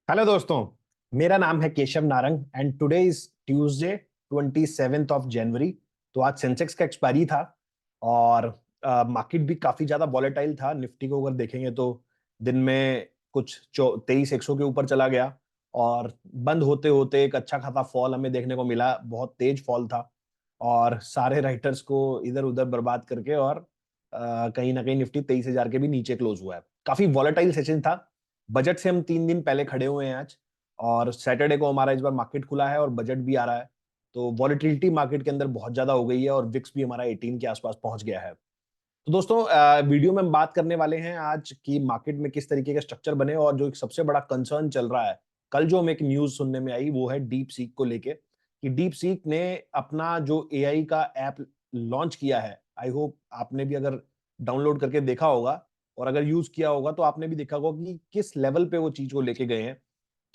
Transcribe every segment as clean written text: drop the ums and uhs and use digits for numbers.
Hello दोस्तों। मेरा नाम है Keshav Narang and today is Tuesday 27 जनवरी। तो आज सेंसेक्स का एक्सपायरी था और मार्केट भी काफी ज्यादा वॉलेटाइल था। निफ्टी को अगर देखेंगे तो दिन में कुछ 2300 के ऊपर चला गया और बंद होते होते एक अच्छा खासा फॉल हमें देखने को मिला। बहुत तेज फॉल था और सारे राइटर्स को इधर उधर बर्बाद करके और कहीं ना कहीं निफ्टी 23,000 के भी नीचे क्लोज हुआ है। काफी वॉलेटाइल सेशन था। बजट से हम 3 दिन पहले खड़े हुए हैं आज और सैटरडे को हमारा इस बार मार्केट खुला है और बजट भी आ रहा है। तो वॉलेटिलिटी मार्केट के अंदर बहुत ज्यादा हो गई है और विक्स भी हमारा 18 के आसपास पहुंच गया है। तो दोस्तों वीडियो में हम बात करने वाले हैं आज की मार्केट में किस तरीके का स्ट्रक्चर बने और जो एक सबसे बड़ा कंसर्न चल रहा है, कल जो हमें एक न्यूज सुनने में आई वो है डीप सीक को लेके कि डीप सीक ने अपना जो एआई का ऐप लॉन्च किया है। आई होप आपने भी अगर डाउनलोड करके देखा होगा और अगर यूज किया होगा तो आपने भी देखा होगा कि किस लेवल पे वो चीज को लेके गए हैं।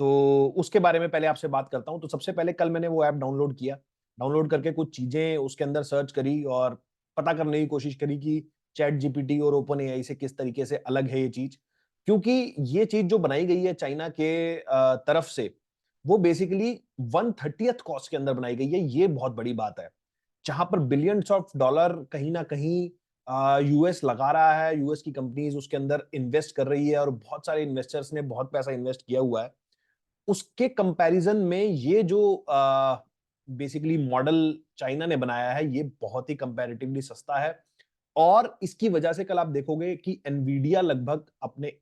तो उसके बारे में पहले आपसे बात करता हूं। तो सबसे पहले कल मैंने वो ऐप डाउनलोड किया। डाउनलोड करके कुछ चीजें उसके अंदर सर्च करी और पता करने की कोशिश करी कि चैट जीपीटी और ओपन एआई से किस तरीके से अलग है ये चीज। क्योंकि ये चीज जो बनाई गई है चाइना के तरफ से, वो बेसिकली 1/30th कॉस्ट के अंदर बनाई गई है। ये बहुत बड़ी बात है। जहां पर बिलियंस ऑफ डॉलर कहीं ना कहीं यूएस लगा रहा है, यूएस की कंपनीज उसके अंदर इन्वेस्ट कर रही है और बहुत सारे इन्वेस्टर्स ने बहुत पैसा इन्वेस्ट किया हुआ है। उसके कंपैरिजन में ये जो बेसिकली मॉडल चाइना ने बनाया है ये बहुत ही कंपैरेटिवली सस्ता है। और इसकी वजह से कल आप देखोगे कि एनवीडिया लगभग अपने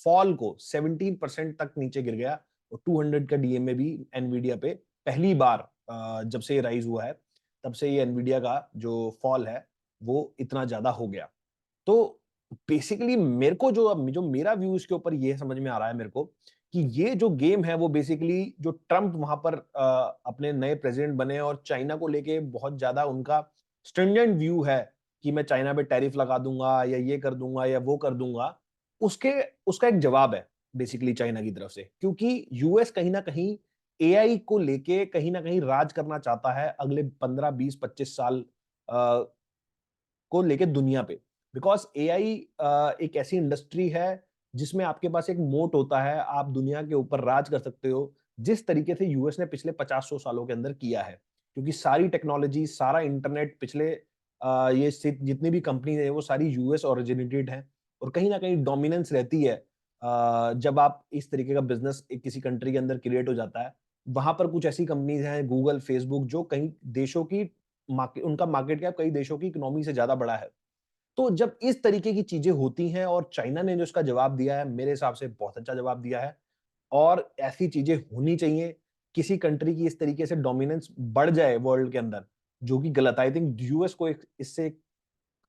फॉल को 17% तक नीचे गिर गया और 200 का डीएम में भी एनवीडिया पे पहली बार जब से ये राइज हुआ है तब से ये एनवीडिया का जो फॉल है वो इतना ज्यादा हो गया। तो बेसिकली मेरे को जो जो मेरा व्यू इसके ऊपर ये समझ में आ रहा है मेरे को कि ये जो गेम है वो बेसिकली जो ट्रम्प वहां पर अपने नए प्रेसिडेंट बने और चाइना को लेके बहुत ज्यादा उनका स्ट्रिंजेंट व्यू है कि मैं चाइना पे टैरिफ लगा दूंगा या ये कर दूंगा या वो कर दूंगा। उसके उसका एक जवाब है बेसिकली चाइना की तरफ से, क्योंकि यूएस कहीं ना कहीं एआई को लेके कहीं ना कहीं राज करना चाहता है अगले 15 20 25 साल को लेके दुनिया पे। बिकॉज एआई एक ऐसी इंडस्ट्री है जिसमें आपके पास एक मोट होता है, आप दुनिया के ऊपर राज कर सकते हो जिस तरीके से यूएस ने पिछले 50-100 सालों के अंदर किया है। क्योंकि सारी टेक्नोलॉजी, सारा इंटरनेट पिछले ये जितनी भी कंपनी है वो सारी यूएस ओरिजिनेटेड है और कहीं ना कहीं डोमिनेंस रहती है। जब आप इस तरीके का बिजनेस एक किसी कंट्री के अंदर क्रिएट हो जाता है, वहां पर कुछ ऐसी कंपनीज हैं गूगल, फेसबुक, जो कई देशों की मार्केट, उनका मार्केट कैप कई देशों की इकोनॉमी से ज्यादा बड़ा है। तो जब इस तरीके की चीजें होती हैं और चाइना ने जो इसका जवाब दिया है मेरे हिसाब से बहुत अच्छा जवाब दिया है। और ऐसी चीजें होनी चाहिए। किसी कंट्री की इस तरीके से डोमिनेंस बढ़ जाए वर्ल्ड के अंदर, जो कि गलत है। आई थिंक यूएस को इससे एक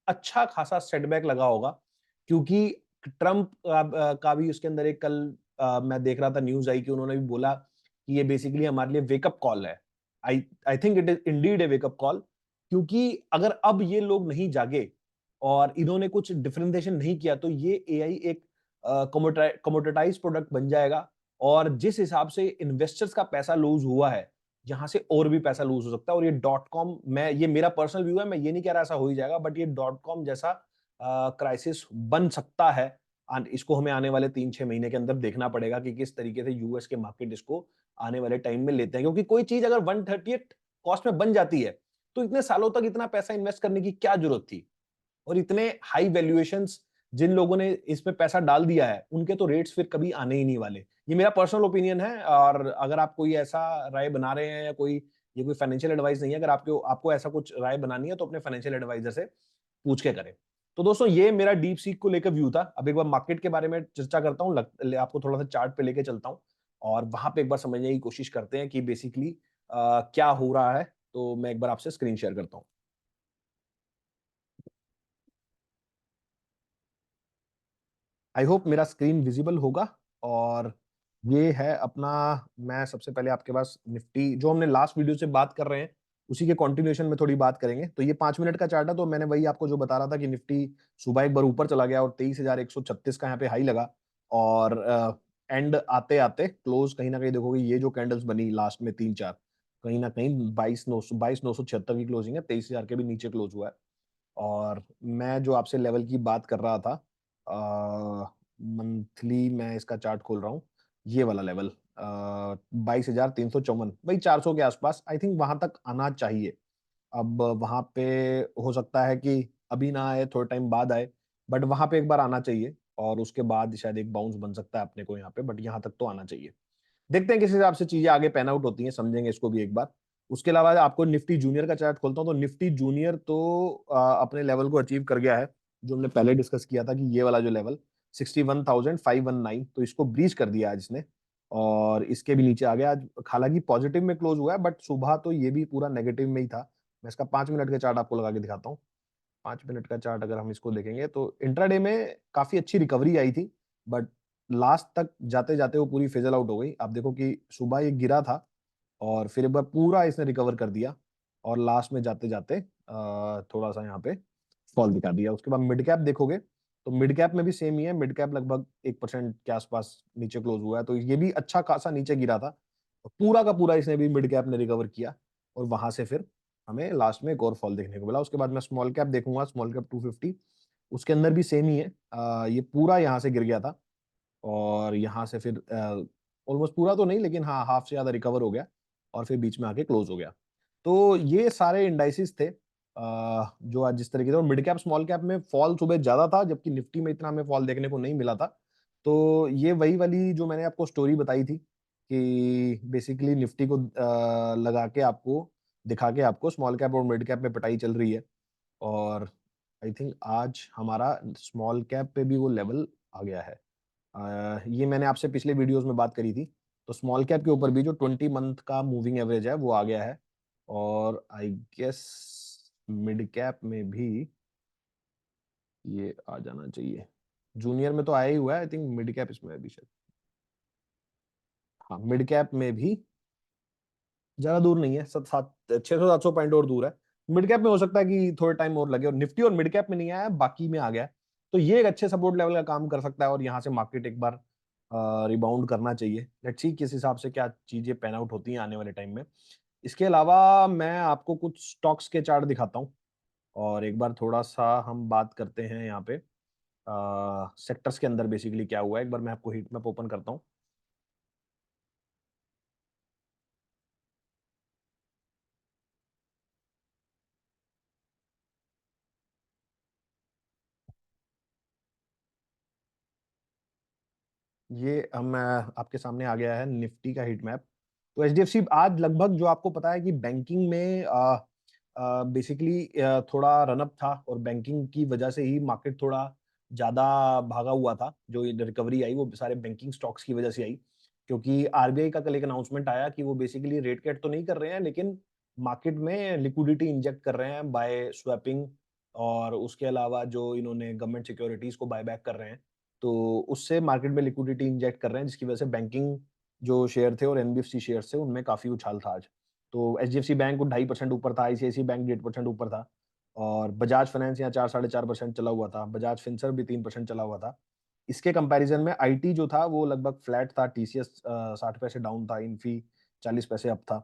अच्छा खासा सेटबैक लगा होगा। क्योंकि ट्रम्प का भी उसके अंदर एक कल मैं देख रहा था न्यूज आई कि उन्होंने भी बोला कि ये बेसिकली हमारे लिए वेकअप कॉल है। I I think it is indeed a wake up call. क्योंकि अगर अब ये लोग नहीं जागे और इन्होंने कुछ डिफरेंशिएशन नहीं किया तो ये एआई एक कमोडिटाइज प्रोडक्ट बन जाएगा। और जिस हिसाब से इन्वेस्टर्स का पैसा लूज हुआ है, यहां से और भी पैसा लूज हो सकता है। और ये डॉट कॉम, मैं ये मेरा पर्सनल व्यू है, मैं ये नहीं कह रहा ऐसा हो ही जाएगा, बट ये डॉट कॉम जैसा क्राइसिस बन सकता है। इसको हमें आने वाले 3-6 महीने के अंदर देखना पड़ेगा कि किस तरीके से यूएस के मार्केट इसको आने वाले टाइम में लेते हैं। क्योंकि कोई चीज अगर 1/30 कॉस्ट में बन जाती है तो इतने सालों तक इतना पैसा इन्वेस्ट करने की क्या जरूरत थी। और इतने हाई वैल्यूएशंस जिन लोगों ने इसमें पैसा डाल दिया है उनके तो रेट्स फिर कभी आने ही नहीं वाले। ये मेरा पर्सनल ओपिनियन है। और अगर आप कोई ऐसा राय बना रहे हैं या कोई, ये कोई फाइनेंशियल एडवाइस नहीं है, अगर आपको आपको ऐसा कुछ राय बनानी है तो अपने फाइनेंशियल एडवाइजर से पूछ के करें। तो दोस्तों ये मेरा डीप सीक को लेकर व्यू था। अब एक बार मार्केट के बारे में चर्चा करता हूँ, आपको थोड़ा सा चार्ट पे लेके चलता हूँ और वहां पे एक बार समझने की कोशिश करते हैं कि बेसिकली क्या हो रहा है। तो मैं एक बार आपसे स्क्रीन शेयर करता हूँ। आई होप मेरा स्क्रीन विजिबल होगा। और ये है अपना, मैं सबसे पहले आपके पास निफ्टी जो हमने लास्ट वीडियो से बात कर रहे हैं उसी के कंटिन्यूएशन में थोड़ी बात करेंगे। तो ये 5 मिनट का चार्ट है। तो मैंने वही आपको जो बता रहा था कि निफ्टी सुबह एक बार ऊपर चला गया और 23,136 का यहाँ पे हाई लगा। और एंड आते आते क्लोज कहीं ना कहीं देखोगे ये जो कैंडल्स बनी लास्ट में 3-4, कहीं ना कहीं 22,976 की क्लोजिंग है, 23,000 के भी नीचे क्लोज हुआ है। और मैं जो आपसे लेवल की बात कर रहा था, मंथली मैं इसका चार्ट खोल रहा हूँ। ये वाला लेवल 22,354, भाई 400 के आसपास, आई थिंक वहां तक आना चाहिए। अब वहां पे हो सकता है कि अभी ना आए, थोड़ा टाइम बाद आए, बट वहां पे एक बार आना चाहिए और उसके बाद शायद एक बाउंस बन सकता है अपने को यहाँ पे, बट यहाँ तक तो आना चाहिए। देखते हैं किस हिसाब से चीजें आगे पैन आउट होती हैं, समझेंगे इसको भी एक बार। उसके अलावा आपको निफ्टी जूनियर का चार्ट खोलता हूँ, तो निफ्टी जूनियर तो अपने लेवल को अचीव कर गया है, जो हमने पहले डिस्कस किया था कि ये वाला जो लेवल 61,519, तो इसको ब्रीच कर दिया आज इसने और इसके भी नीचे आ गया आज। हालांकि पॉजिटिव में क्लोज हुआ है, बट सुबह तो ये भी पूरा नेगेटिव में ही था। मैं इसका 5 मिनट का चार्ट आपको लगा के दिखाता हूँ। 5 मिनट का चार्ट अगर हम इसको देखेंगे तो इंट्राडे में काफी अच्छी रिकवरी आई थी, बट लास्ट तक जाते जाते वो पूरी फिजल आउट हो गई। आप देखो कि सुबह ये गिरा था और फिर एक बार पूरा इसने रिकवर कर दिया और लास्ट में जाते जाते थोड़ा सा यहाँ पे फॉल दिखा दिया। उसके बाद मिड कैप देखोगे तो मिड कैप में भी सेम ही है, मिड कैप लगभग 1% के आसपास नीचे क्लोज हुआ है, तो ये भी अच्छा खासा नीचे गिरा था। तो पूरा का पूरा इसने भी मिड कैप ने रिकवर किया और वहां से फिर हमें लास्ट में एक और फॉल देखने को मिला। उसके बाद मैं स्मॉल कैप देखूंगा, स्मॉल कैप 250, उसके अंदर भी सेम ही है। ये पूरा यहाँ से गिर गया था और यहाँ से फिर ऑलमोस्ट पूरा तो नहीं, लेकिन हाँ हाफ से ज्यादा रिकवर हो गया और फिर बीच में आके क्लोज हो गया। तो ये सारे इंडाइसिस थे जो आज जिस तरीके से, और मिड कैप स्मॉल कैप में फॉल सुबह ज्यादा था, जबकि निफ्टी में इतना हमें फॉल देखने को नहीं मिला था। तो ये वही वाली जो मैंने आपको स्टोरी बताई थी कि बेसिकली निफ्टी को लगा के आपको दिखा के आपको स्मॉल कैप और मिड कैप में पिटाई चल रही है। और आई थिंक आज हमारा स्मॉल कैप पे भी वो लेवल आ गया है। ये मैंने आपसे पिछले वीडियोस में बात करी थी, तो स्मॉल कैप के ऊपर भी जो 20 मंथ का मूविंग एवरेज है वो आ गया है। और आई गेस मिड कैप में भी ये आ जाना चाहिए। जूनियर में तो आया ही हुआ है, आई थिंक मिड कैप इसमें अभी शायद, हाँ मिड कैप में भी ज्यादा दूर नहीं है, 600 700 पॉइंट और दूर है। मिड कैप में हो सकता है कि थोड़ा टाइम और लगे, और निफ्टी और मिड कैप में नहीं आया, बाकी में आ गया है। तो ये एक अच्छे सपोर्ट लेवल का काम कर सकता है और यहाँ से मार्केट एक बार रिबाउंड करना चाहिए। लेट्स सी किस हिसाब से क्या चीजें पैन आउट होती हैं आने वाले टाइम में। इसके अलावा मैं आपको कुछ स्टॉक्स के चार्ट दिखाता हूँ और एक बार थोड़ा सा हम बात करते हैं यहाँ पे सेक्टर्स के अंदर बेसिकली क्या हुआ है। एक बार मैं आपको हीट मैप ओपन करता हूँ। ये हम आपके सामने आ गया है निफ्टी का हीट मैप। तो एचडीएफसी आज लगभग, जो आपको पता है कि बैंकिंग में बेसिकली थोड़ा रनअप था और बैंकिंग की वजह से ही मार्केट थोड़ा ज्यादा भागा हुआ था। जो रिकवरी आई वो सारे बैंकिंग स्टॉक्स की वजह से आई, क्योंकि आरबीआई का कल एक अनाउंसमेंट आया कि वो बेसिकली रेट कट तो नहीं कर रहे हैं, लेकिन मार्केट में लिक्विडिटी इंजेक्ट कर रहे हैं बाय स्वैपिंग, और उसके अलावा जो इन्होंने गवर्नमेंट सिक्योरिटीज को बाय बैक कर रहे हैं, तो उससे मार्केट में लिक्विडिटी इंजेक्ट कर रहे हैं, जिसकी वजह से बैंकिंग जो शेयर थे और एनबीएफसी शेयर थे उनमें काफी उछाल था आज। तो एचडीएफसी बैंक 2.5% ऊपर था, आईसीआईसी बैंक 1.5% ऊपर था, और बजाज फाइनेंस यहाँ 4 साढ़े 4% चला हुआ था, बजाज फिनसर्व भी 3% चला हुआ था। इसके कंपैरिजन में आईटी जो था वो लगभग फ्लैट था, टीसीएस 60 पैसे डाउन था, इन्फी 40 पैसे अप था।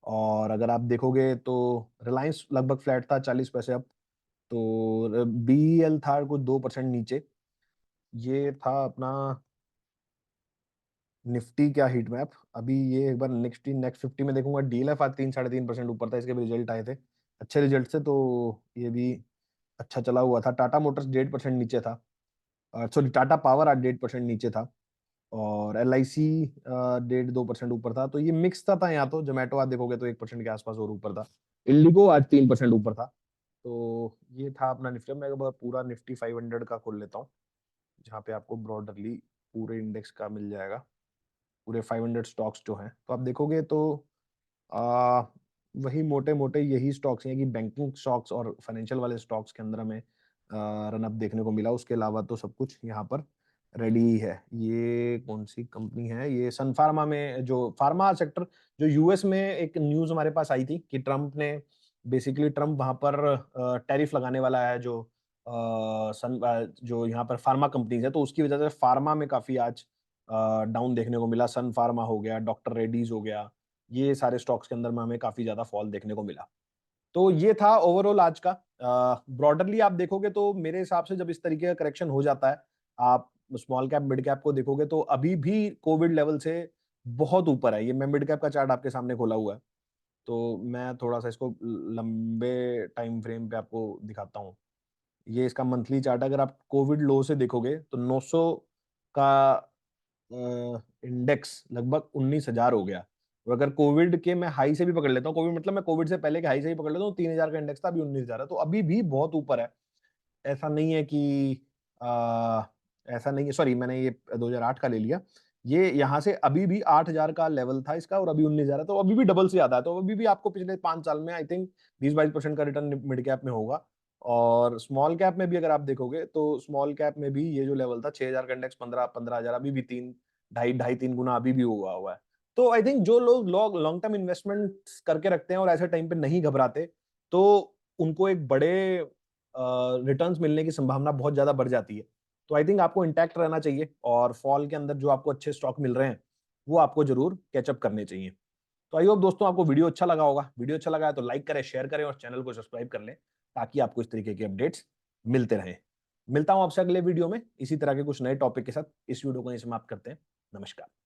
और अगर आप देखोगे तो रिलायंस लगभग फ्लैट था, 40 पैसे अप। तो बीईएल था कुछ 2% नीचे। ये था अपना निफ्टी का हीट मैप। अभी ये एक बार नेक्स्ट 50 में देखूंगा, डीएलएफ आज 3 साढ़े 3% ऊपर था, इसके भी रिजल्ट आए थे अच्छे रिजल्ट से, तो ये भी अच्छा चला हुआ था। टाटा मोटर्स 1.5% नीचे था, सॉरी टाटा पावर आज 1.5% नीचे था, और एल आई सी 1.5 2% ऊपर था। तो ये मिक्स था यहाँ। तो जोमेटो आज देखोगे तो 1% के आसपास और ऊपर था। इंडिगो आज 3% ऊपर था। तो ये था अपना निफ्टी। मैं एक बार पूरा निफ्टी 500 का खोल लेता हूँ, जहाँ पे आपको ब्रॉडरली पूरे इंडेक्स का मिल जाएगा, पूरे 500 स्टॉक्स जो हैं। तो आप देखोगे तो आ, वही मोटे मोटे यही स्टॉक्स हैं कि बैंकिंग स्टॉक्स और फाइनेंशियल वाले स्टॉक्स के अंदर हमें रनअप देखने को मिला। उसके अलावा तो सब कुछ यहाँ पर रेडी ही है। ये कौन सी कंपनी है, ये सन फार्मा में, जो फार्मा सेक्टर, जो यूएस में एक न्यूज हमारे पास आई थी कि ट्रम्प ने बेसिकली, ट्रम्प वहां पर टैरिफ लगाने वाला है जो जो यहाँ पर फार्मा कंपनीज है, तो उसकी वजह से फार्मा में काफी आज डाउन देखने को मिला। सन फार्मा हो गया, डॉक्टर रेड्डीज हो गया, ये सारे स्टॉक्स के अंदर में हमें काफी ज्यादा फॉल देखने को मिला। तो ये था ओवरऑल आज का। ब्रॉडरली आप देखोगे तो मेरे हिसाब से जब इस तरीके का करेक्शन हो जाता है, आप स्मॉल कैप मिड कैप को देखोगे तो अभी भी कोविड लेवल से बहुत ऊपर है। ये मैं मिड कैप का चार्ट आपके सामने खोला हुआ है, तो मैं थोड़ा सा इसको लंबे टाइम फ्रेम पे आपको दिखाता हूँ। ये इसका मंथली चार्ट, अगर आप कोविड लो से देखोगे तो 900 का इंडेक्स लगभग 19,000 हो गया। और अगर कोविड के मैं हाई से भी पकड़ लेता हूँ, कोविड मतलब मैं कोविड से पहले के हाई से ही पकड़ लेता हूँ, 3,000 का इंडेक्स था, अभी 19,000 है, तो अभी भी बहुत ऊपर है। ऐसा नहीं है कि ऐसा नहीं है, सॉरी मैंने ये 2008 का ले लिया। ये यहाँ से अभी भी 8,000 का लेवल था इसका और अभी 19,000 है, तो अभी भी डबल से ज़्यादा है। तो अभी भी आपको पिछले 5 साल में आई थिंक 20-22% का रिटर्न मिड कैप में होगा। और स्मॉल कैप में भी अगर आप देखोगे तो स्मॉल कैप में भी ये जो लेवल था 6,000 का इंडेक्स 15,000 अभी भी 3 ढाई 3 गुना अभी भी हुआ है। तो आई थिंक जो लोग लॉन्ग टर्म इन्वेस्टमेंट करके रखते हैं और ऐसे टाइम पे नहीं घबराते, तो उनको एक बड़े रिटर्न्स मिलने की संभावना बहुत ज्यादा बढ़ जाती है। तो आई थिंक आपको इंटैक्ट रहना चाहिए और फॉल के अंदर जो आपको अच्छे स्टॉक मिल रहे हैं वो आपको जरूर कैचअप करने चाहिए। तो आई होप दोस्तों आपको वीडियो अच्छा लगा होगा। वीडियो अच्छा लगा है तो लाइक करें, शेयर करें और चैनल को सब्सक्राइब कर लें ताकि आपको इस तरीके के अपडेट्स मिलते रहें। मिलता हूं आपसे अगले वीडियो में इसी तरह के कुछ नए टॉपिक के साथ। इस वीडियो को यहीं समाप्त करते हैं। नमस्कार।